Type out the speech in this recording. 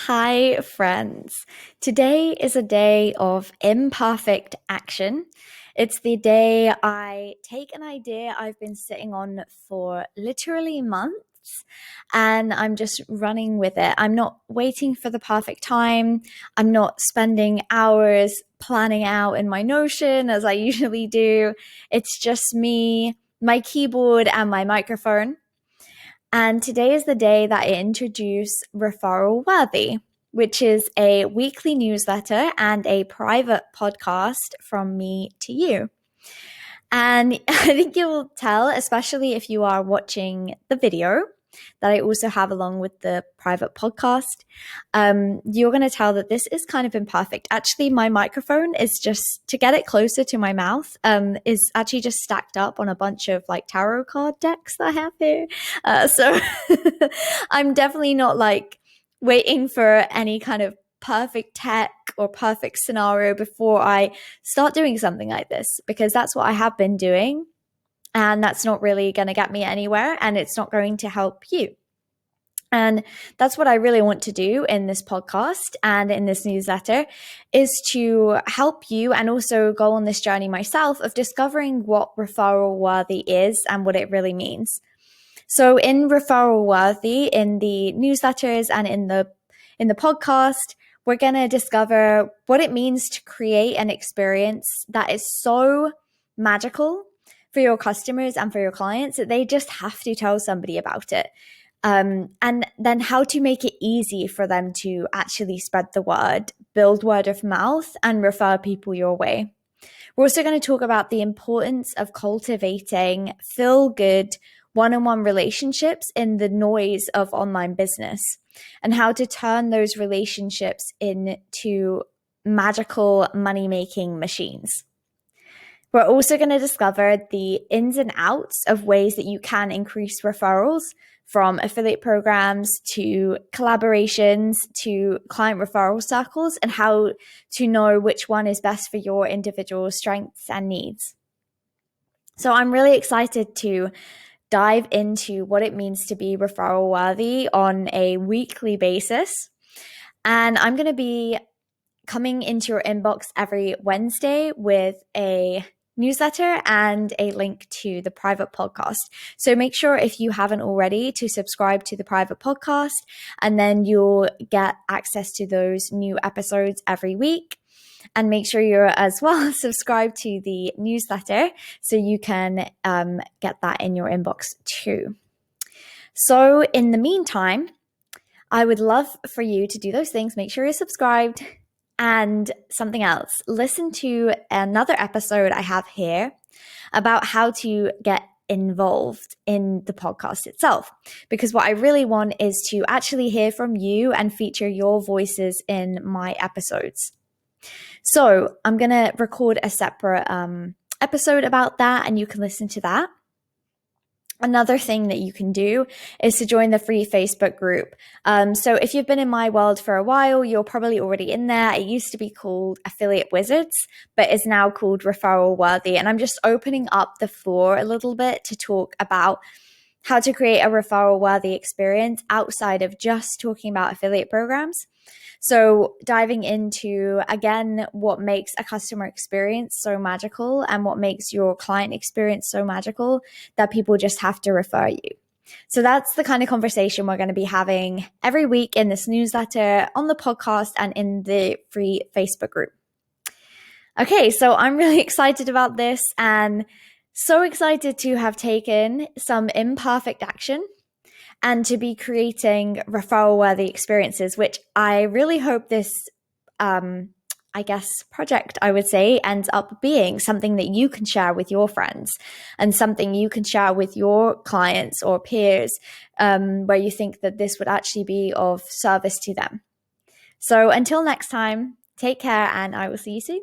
Hi, friends. Today is a day of imperfect action. It's the day I take an idea I've been sitting on for literally months and I'm just running with it. I'm not waiting for the perfect time. I'm not spending hours planning out in my Notion as I usually do. It's just me, my keyboard, and my microphone. And today is the day that I introduce Referral-Worthy, which is a weekly newsletter and a private podcast from me to you. And I think you'll tell, especially if you are watching the video that I also have along with the private podcast, you're going to tell that this is kind of imperfect. Actually, my microphone is just, to get it closer to my mouth, is actually just stacked up on a bunch of like tarot card decks that I have here. So I'm definitely not like waiting for any kind of perfect tech or perfect scenario before I start doing something like this, because that's what I have been doing. And that's not really going to get me anywhere, and it's not going to help you. And that's what I really want to do in this podcast and in this newsletter, is to help you and also go on this journey myself of discovering what referral worthy is and what it really means. So in Referral Worthy, in the newsletters and in the podcast, we're going to discover what it means to create an experience that is so magical for your customers and for your clients that they just have to tell somebody about it. And then how to make it easy for them to actually spread the word, build word of mouth, and refer people your way. We're also going to talk about the importance of cultivating feel-good one-on-one relationships in the noise of online business, and how to turn those relationships into magical money-making machines. We're also going to discover the ins and outs of ways that you can increase referrals, from affiliate programs to collaborations to client referral circles, and how to know which one is best for your individual strengths and needs. So I'm really excited to dive into what it means to be referral worthy on a weekly basis. And I'm going to be coming into your inbox every Wednesday with a newsletter and a link to the private podcast. So make sure, if you haven't already, to subscribe to the private podcast, and then you'll get access to those new episodes every week. And make sure you're as well subscribed to the newsletter so you can get that in your inbox too. So in the meantime, I would love for you to do those things. Make sure you're subscribed. And something else, listen to another episode I have here about how to get involved in the podcast itself. Because what I really want is to actually hear from you and feature your voices in my episodes. So I'm going to record a separate episode about that, and you can listen to that. Another thing that you can do is to join the free Facebook group. So if you've been in my world for a while, you're probably already in there. It used to be called Affiliate Wizards, but is now called Referral Worthy. And I'm just opening up the floor a little bit to talk about how to create a referral worthy experience outside of just talking about affiliate programs. So diving into, again, what makes a customer experience so magical and what makes your client experience so magical that people just have to refer you. So that's the kind of conversation we're going to be having every week in this newsletter, on the podcast, and in the free Facebook group. Okay, so I'm really excited about this, and so excited to have taken some imperfect action and to be creating referral-worthy experiences, which I really hope this, project, I would say, ends up being something that you can share with your friends and something you can share with your clients or peers, where you think that this would actually be of service to them. So until next time, take care, and I will see you soon.